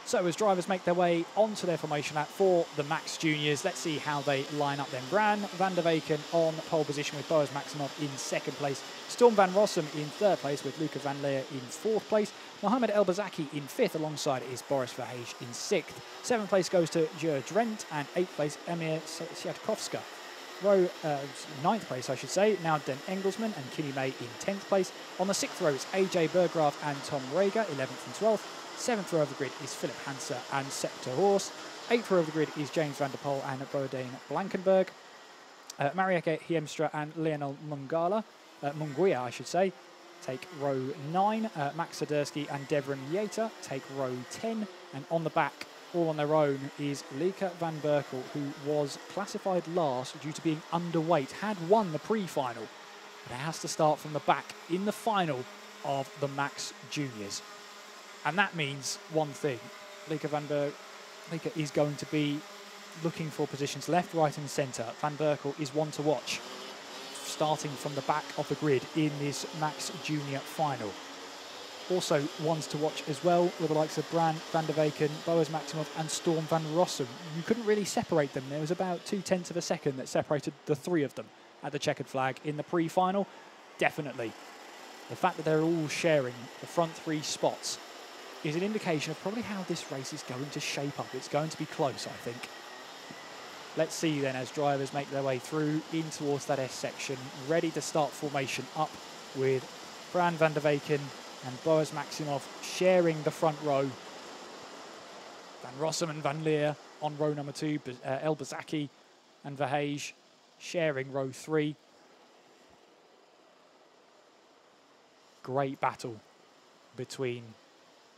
So as drivers make their way onto their formation lap for the Max Juniors, let's see how they line up then. Bran van der Weyken on pole position with Boas Maximov in second place. Storm van Rossum in third place with Luca van Leer in fourth place. Mohamed Elbazaki in fifth, alongside is Boris Verhage in sixth. Seventh place goes to Jur Drent, and eighth place Emir Siatkovska. Ninth place, I should say, now Den Engelsman and Kimi May in 10th place. On the sixth row, it's AJ Berggraf and Tom Rager, 11th and 12th. Seventh row of the grid is Philip Hanser and Sepp ter Horst. Eighth row of the grid is James van der Poel and Bodine Blankenberg. Marieke Hiemstra and Lionel Munguia, I should say, take row 9. Max Sadersky and Devon Yater take row 10. And on the back, all on their own, is Lieke van Berkel, who was classified last due to being underweight, had won the pre-final, but has to start from the back in the final of the Max Juniors. And that means one thing. Lieke is going to be looking for positions left, right and centre. Van Berkel is one to watch, starting from the back of the grid in this Max Junior final. Also ones to watch as well were the likes of Bran van der Weyken, Boas Maximov and Storm van Rossum. You couldn't really separate them. There was about 0.2 of a second that separated the three of them at the checkered flag in the pre-final. Definitely. The fact that they're all sharing the front three spots is an indication of probably how this race is going to shape up. It's going to be close, I think. Let's see then as drivers make their way through in towards that S section, ready to start formation up with Bran van der Weyken and Boas Maximov sharing the front row. Van Rossum and Van Leer on row number 2, Elbazaki and Verhage sharing row 3. Great battle between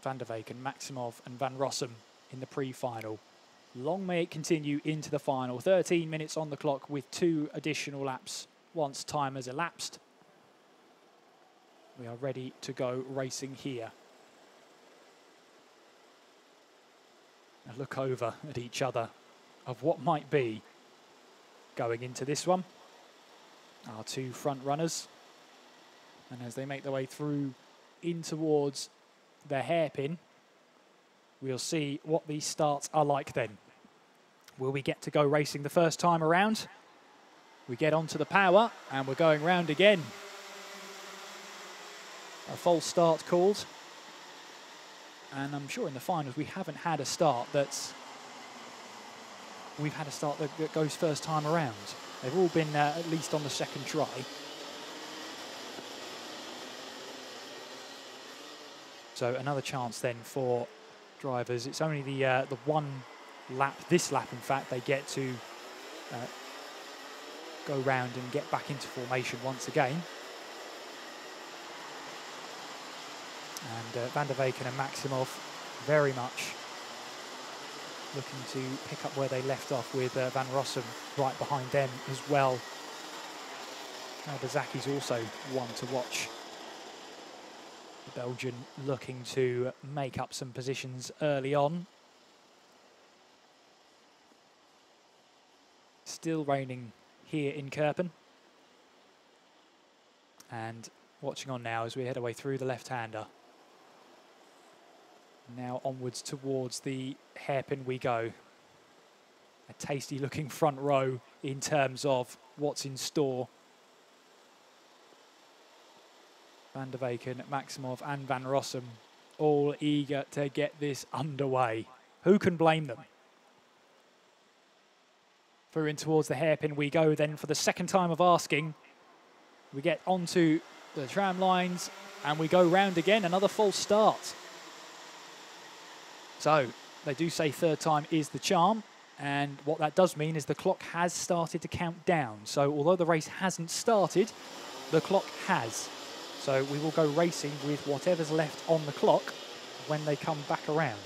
Van der Weyken, Maximov and Van Rossum in the pre-final. Long may it continue into the final. 13 minutes on the clock with 2 additional laps once time has elapsed. We are ready to go racing here. A look over at each other of what might be going into this one. Our 2 front runners. And as they make their way through in towards the hairpin, we'll see what these starts are like then. Will we get to go racing the first time around? We get onto the power and we're going round again. A false start called. And I'm sure in the finals we haven't had a start that goes first time around. They've all been at least on the second try. So another chance then for drivers. It's only the one lap, this lap in fact, they get to go round and get back into formation once again. And Van der Weyken and Maximov very much looking to pick up where they left off, with Van Rossum right behind them as well. Albazaki's also one to watch. The Belgian looking to make up some positions early on. Still raining here in Kerpen. And watching on now as we head our way through the left-hander. Now onwards towards the hairpin we go. A tasty looking front row in terms of what's in store. Van der Weyken, Maximov and Van Rossum all eager to get this underway. Who can blame them? Through in towards the hairpin we go then for the second time of asking. We get onto the tram lines and we go round again, another false start. So they do say third time is the charm, and what that does mean is the clock has started to count down. So although the race hasn't started, the clock has. So we will go racing with whatever's left on the clock when they come back around.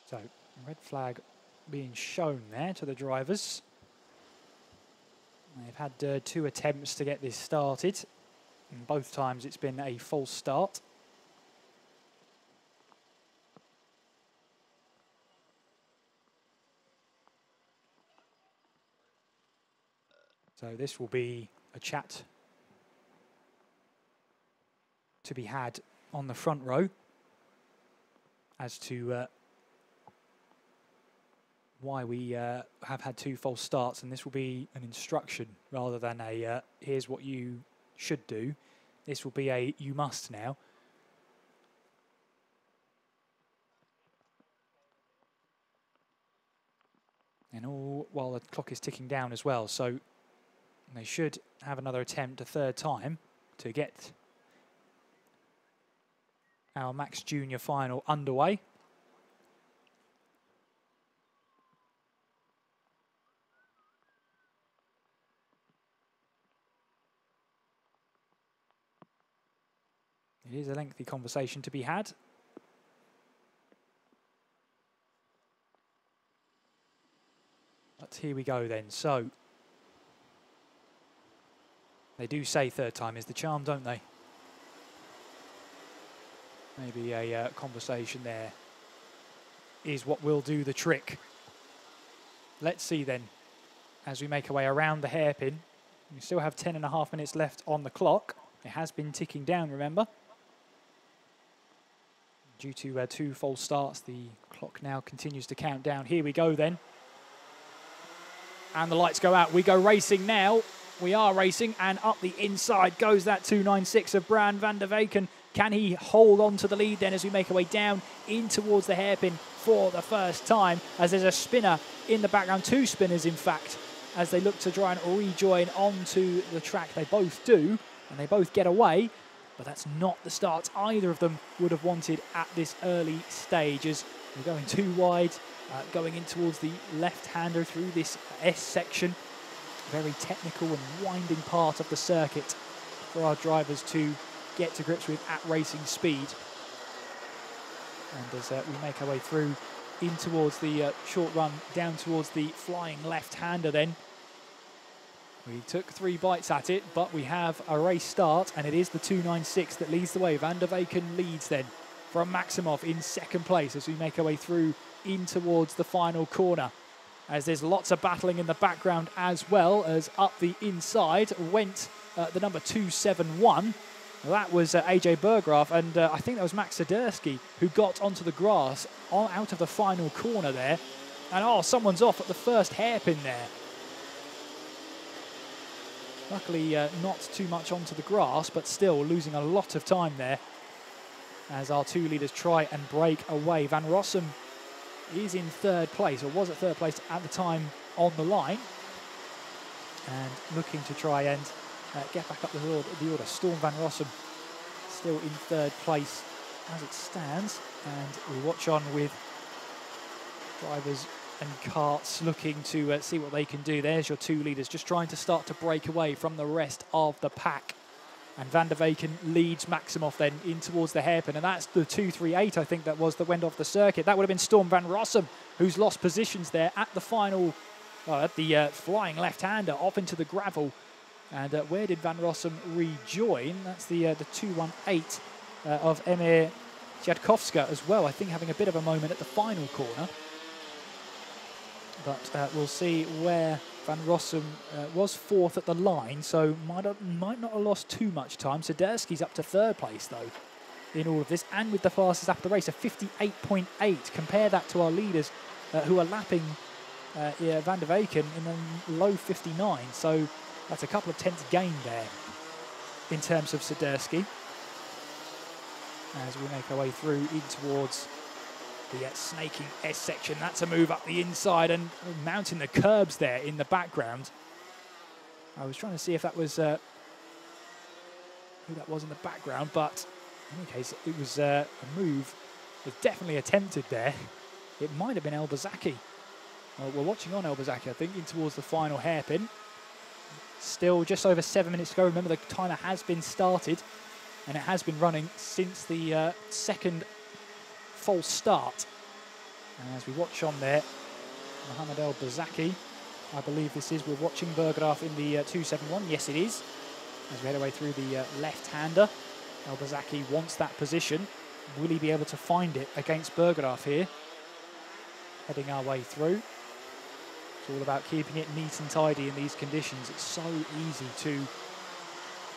So, red flag being shown there to the drivers. They've had 2 attempts to get this started, and both times it's been a false start. So this will be a chat to be had on the front row as to why we have had 2 false starts, and this will be an instruction rather than a here's what you should do. This will be a you must now. And all while the clock is ticking down as well, so they should have another attempt a 3rd time to get our Max Junior final underway. It is a lengthy conversation to be had. But here we go then. So they do say 3rd time is the charm, don't they? Maybe a conversation there is what will do the trick. Let's see then, as we make our way around the hairpin. We still have 10.5 minutes left on the clock. It has been ticking down, remember. Due to 2 false starts, the clock now continues to count down. Here we go then. And the lights go out. We go racing now. We are racing, and up the inside goes that 296 of Bran van der Weyken. Can he hold on to the lead then as we make our way down in towards the hairpin for the first time, as there's a spinner in the background, 2 spinners in fact, as they look to try and rejoin onto the track. They both do, and they both get away, but that's not the start either of them would have wanted at this early stage, as we're going too wide, going in towards the left-hander through this S section. Very technical and winding part of the circuit for our drivers to get to grips with at racing speed. And as we make our way through in towards the short run, down towards the flying left-hander then. We took 3 bites at it, but we have a race start, and it is the 296 that leads the way. Van der Weyken leads then from Maximov in 2nd place as we make our way through in towards the final corner. As there's lots of battling in the background, as well as up the inside went the number 271. That was AJ Berggraf, and I think that was Max Swiderski who got onto the grass out of the final corner there. And oh, someone's off at the first hairpin there. Luckily not too much onto the grass, but still losing a lot of time there as our 2 leaders try and break away. Van Rossum is in 3rd place, or was at 3rd place at the time on the line, and looking to try and get back up the order. Storm Van Rossum still in 3rd place as it stands, and we watch on with drivers and carts looking to see what they can do. There's your 2 leaders just trying to start to break away from the rest of the pack. And Van der Weyken leads Maximov then in towards the hairpin, and that's the 238, I think that was, that went off the circuit. That would have been Storm Van Rossum, who's lost positions there at the final, at the flying left-hander off into the gravel. And where did Van Rossum rejoin? That's the 218 of Emir Jadkowska as well, I think having a bit of a moment at the final corner. But we'll see where Van Rossum was 4th at the line, so might not have lost too much time. Swiderski's up to 3rd place, though, in all of this, and with the fastest lap of the race, a 58.8. Compare that to our leaders who are lapping Van der Weyken in the low 59, so that's a couple of tenths gain there in terms of Swiderski. As we make our way through in towards the snaking S section. That's a move up the inside and mounting the curbs there in the background. I was trying to see if that was who that was in the background, but in any case, it was a move that was definitely attempted there. It might have been Elbazaki. Well, we're watching on Elbazaki, I think, in towards the final hairpin. Still just over 7 minutes to go. Remember, the timer has been started, and it has been running since the 2nd false start. And as we watch on there, Mohamed El Bazaki, I believe this is, we're watching Bergeraff in the 271. Yes, it is. As we head away through the left-hander, El Bazaki wants that position. Will he be able to find it against Bergeraff here? Heading our way through. It's all about keeping it neat and tidy in these conditions. It's so easy to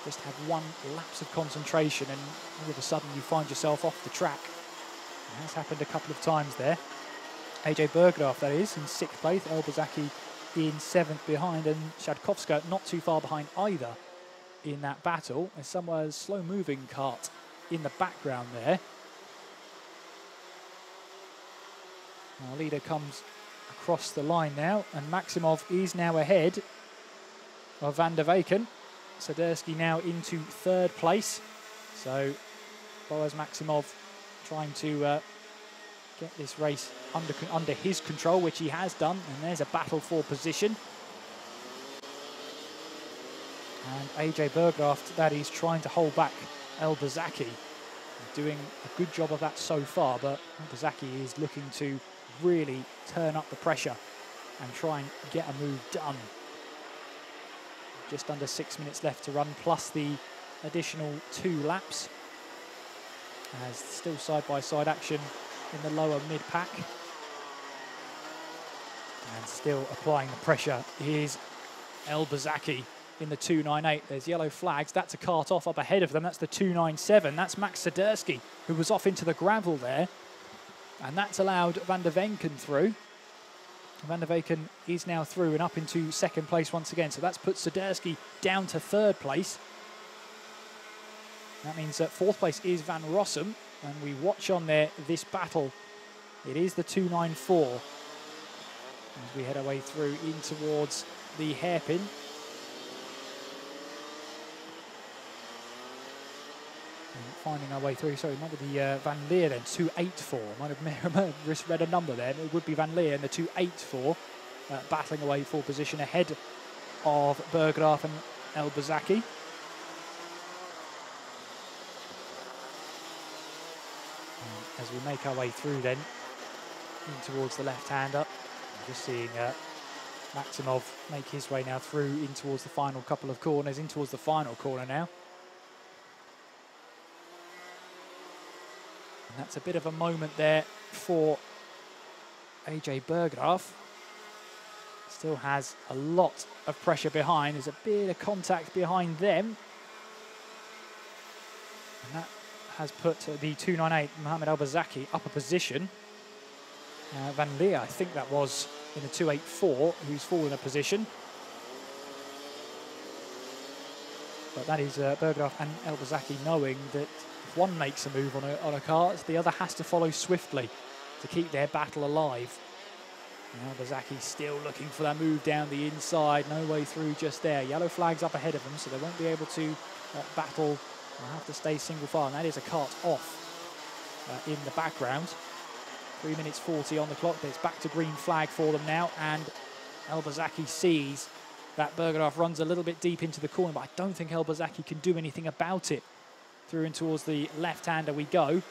just have one lapse of concentration and all of a sudden you find yourself off the track. It has happened a couple of times there. AJ Bergeraff, that is, in 6th place. El Bazaki in 7th behind, and Shadkovska not too far behind either in that battle. There's somewhere a slow-moving kart in the background there. Our leader comes across the line now, and Maximov is now ahead of Van der Weyken. Sadersky now into 3rd place. So Boaz Maximov trying to get this race under his control, which he has done. And there's a battle for position. And AJ Bergeraff, that is trying to hold back El Bazaki. Doing a good job of that so far, but El Bazaki is looking to really turn up the pressure and try and get a move done. Just under 6 minutes left to run, plus the additional 2 laps. As still side-by-side action in the lower mid-pack. And still applying the pressure is El Bazaki in the 298. There's yellow flags. That's a kart off up ahead of them. That's the 297. That's Max Sadersky, who was off into the gravel there. And that's allowed Van der Weyken through. Van der Weyken is now through and up into 2nd place once again. So that's put Sadersky down to 3rd place. That means that 4th place is Van Rossum. And we watch on there this battle. It is the 294. As we head our way through in towards the hairpin. Finding our way through, sorry, it might be the Van Leer then, 284. Might have misread a number there. It would be Van Leer in the 284, battling away for position ahead of Bergeraff and El Bazaki. As we make our way through then, in towards the left-hander, just seeing Maximov make his way now through in towards the final couple of corners, in towards the final corner now. That's a bit of a moment there for AJ Bergeraff. Still has a lot of pressure behind. There's a bit of contact behind them. And that has put the 298 Mohamed El Bazaki up a position. Van Leer, I think that was in the 284, who's fallen a position. But that is Bergeraff and El Bazaki knowing that if one makes a move on a kart, the other has to follow swiftly to keep their battle alive. And El Bazaki still looking for that move down the inside, no way through just there. Yellow flags up ahead of them, so they won't be able to battle. They'll have to stay single file, and that is a kart off in the background. 3 minutes 40 on the clock. It's back to green flag for them now, and El Bazaki sees that Bergeraff runs a little bit deep into the corner, but I don't think El Bazaki can do anything about it. Through and towards the left-hander we go.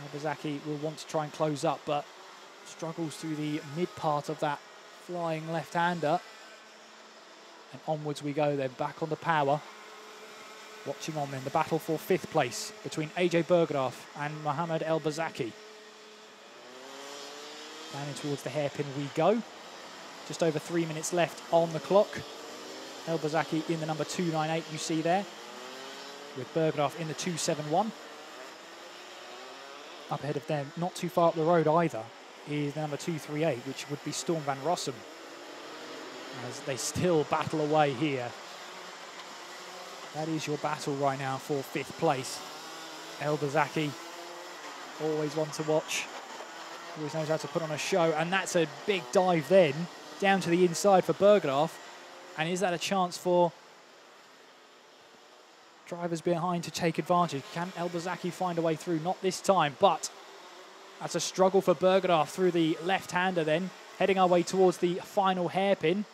El Bazaki will want to try and close up, but struggles through the mid part of that flying left-hander. And onwards we go then, back on the power. Watching on then the battle for 5th place between AJ Bergeraff and Mohamed El Bazaki. Down in towards the hairpin we go. Just over 3 minutes left on the clock. El Bazaki in the number 298 you see there, with Bergeraff in the 271. Up ahead of them, not too far up the road either, is the number 238, which would be Storm Van Rossum, as they still battle away here. That is your battle right now for 5th place. El Bazaki, always one to watch. Always knows how to put on a show, and that's a big dive then, down to the inside for Bergeraff. And is that a chance for drivers behind to take advantage? Can El Bazaki find a way through? Not this time, but that's a struggle for Bergeraff through the left-hander then. Heading our way towards the final hairpin.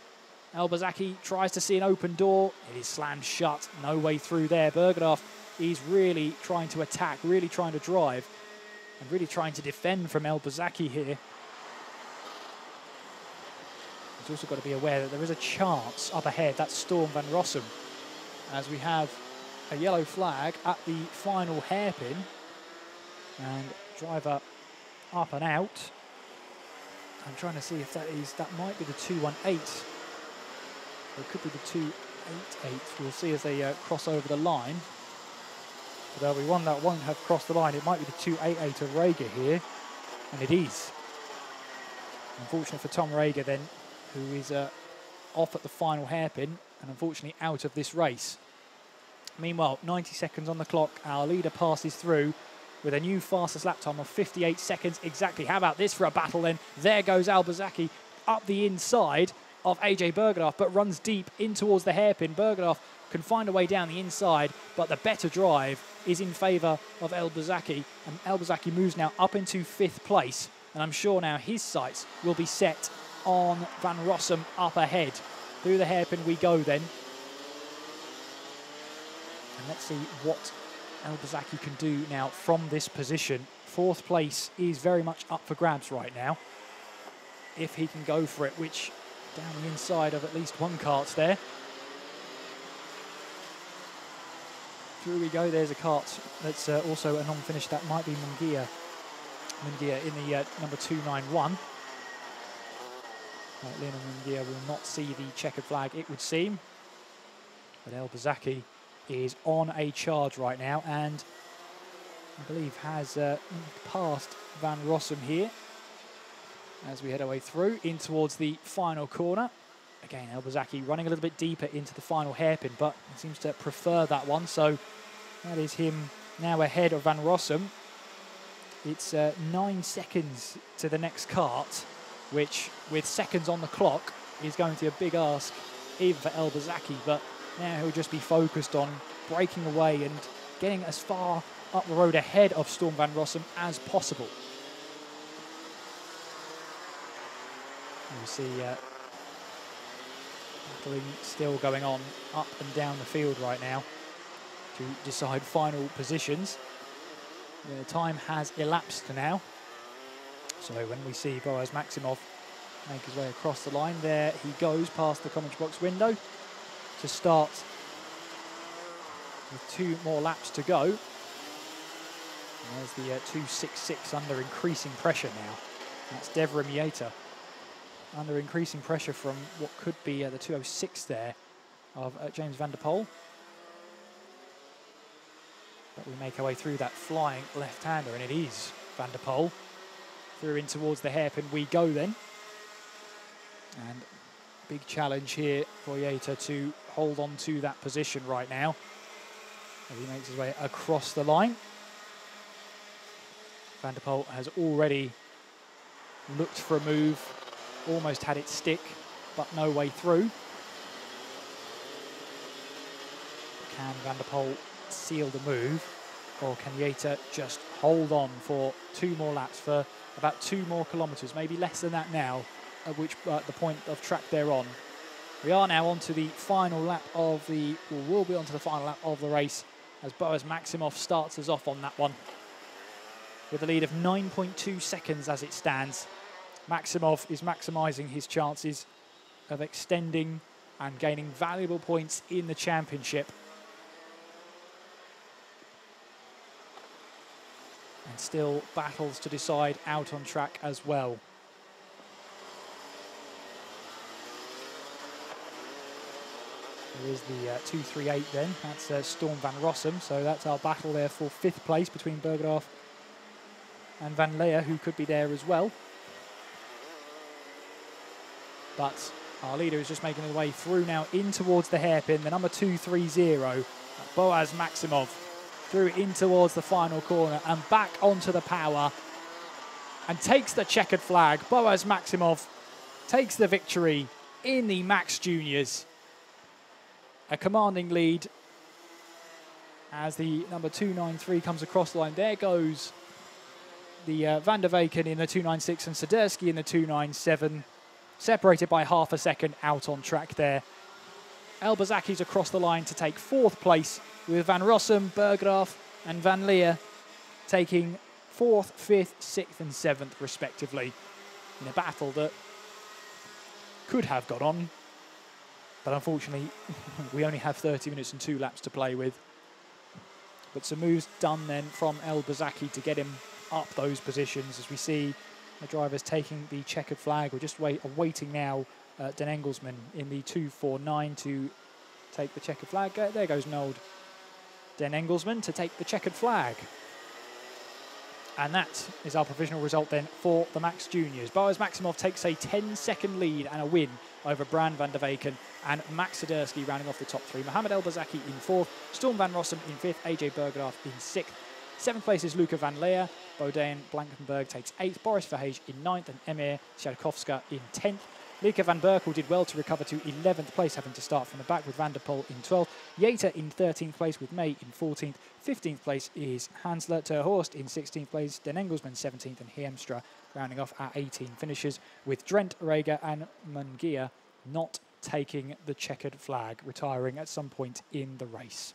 El Bazaki tries to see an open door. It is slammed shut. No way through there. Bergeraff is really trying to attack, really trying to drive. and really trying to defend from El Bazaki here. He's also got to be aware that there is a chance up ahead. That's Storm Van Rossum, as we have a yellow flag at the final hairpin, and driver up and out. I'm trying to see if that might be the 218. Or it could be the 288. We'll see as they cross over the line. But there'll be one that won't have crossed the line. It might be the 288 of Rager here, and it is. Unfortunate for Tom Rager then, who is off at the final hairpin and unfortunately out of this race. Meanwhile, 90 seconds on the clock. Our leader passes through with a new fastest lap time of 58 seconds exactly. How about this for a battle then? There goes Al Bazaki up the inside of AJ Bergedorf, but runs deep in towards the hairpin. Bergedorf can find a way down the inside, but the better drive is in favour of El Bazaki, and El Bazaki moves now up into 5th place, and I'm sure now his sights will be set on Van Rossum up ahead. Through the hairpin we go then. And let's see what El Bazaki can do now from this position. 4th place is very much up for grabs right now, if he can go for it, which down the inside of at least one kart there. Through we go. There's a kart that's also a non-finish. That might be Mungia in the number 291. Lionel Mungia will not see the checkered flag, it would seem. But El Bazaki is on a charge right now, and I believe has passed Van Rossum here as we head our way through in towards the final corner. Again, El Bazaki running a little bit deeper into the final hairpin, but he seems to prefer that one, so that is him now ahead of Van Rossum. It's 9 seconds to the next kart, which, with seconds on the clock, is going to be a big ask even for El Bazaki, but now he'll just be focused on breaking away and getting as far up the road ahead of Storm Van Rossum as possible. You see battling still going on up and down the field right now to decide final positions. The time has elapsed now. So when we see Boaz Maximov make his way across the line, there he goes past the commentary box window to start with 2 more laps to go. And there's the 266 under increasing pressure now. That's Devra Mieta under increasing pressure from what could be the 206 there of James van der Poel. But we make our way through that flying left-hander, and it is van der Poel. Through in towards the hairpin we go then. And big challenge here for Yater to hold on to that position right now as he makes his way across the line. Van der Poel has already looked for a move, almost had it stick, but no way through. Can Van der Poel seal the move, or can Yater just hold on for 2 more laps, for about 2 more kilometres, maybe less than that now, at which the point of track they're on. We are now on to the final lap of the, or will be on to the final lap of the race, as Boaz Maximov starts us off on that one with a lead of 9.2 seconds as it stands. Maximov is maximising his chances of extending and gaining valuable points in the championship. And still battles to decide out on track as well. There is the 238 then, that's Storm Van Rossum, so that's our battle there for 5th place between Bergedorf and Van Leer, who could be there as well. But our leader is just making his way through now in towards the hairpin, the number 230, Boaz Maximov, through in towards the final corner and back onto the power and takes the checkered flag. Boaz Maximov takes the victory in the Max Juniors. A commanding lead as the number 293 comes across the line. There goes the Van der Weyken in the 296 and Swiderski in the 297, separated by half a second out on track there. El Bazaki's across the line to take 4th place, with Van Rossum, Bergedorf and Van Leer taking 4th, 5th, 6th and 7th respectively in a battle that could have got on, but unfortunately we only have 30 minutes and 2 laps to play with. But some moves done then from El Bazaki to get him up those positions, as we see the drivers taking the checkered flag. We're just awaiting now Den Engelsman in the 249 to take the checkered flag. There goes Nold Den Engelsman to take the checkered flag. And that is our provisional result then for the Max Juniors. Boaz Maximov takes a 10-second lead and a win over Bran van der Weyken and Max Swiderski rounding off the top 3. Mohamed El Bazaki in 4th, Storm van Rossum in 5th, AJ Bergerath in 6th. 7th place is Luca van Leer. Bodijn Blankenberg takes 8th, Boris Verheij in 9th and Emir Siadkowska in 10th. Lieke van Berkel did well to recover to 11th place, having to start from the back with Van der Poel in 12th. Yater in 13th place with May in 14th. 15th place is Hansler. Ter Horst in 16th place. Den Engelsman 17th and Heemstra rounding off at 18 finishes, with Drent, Rega and Mungia not taking the checkered flag, retiring at some point in the race.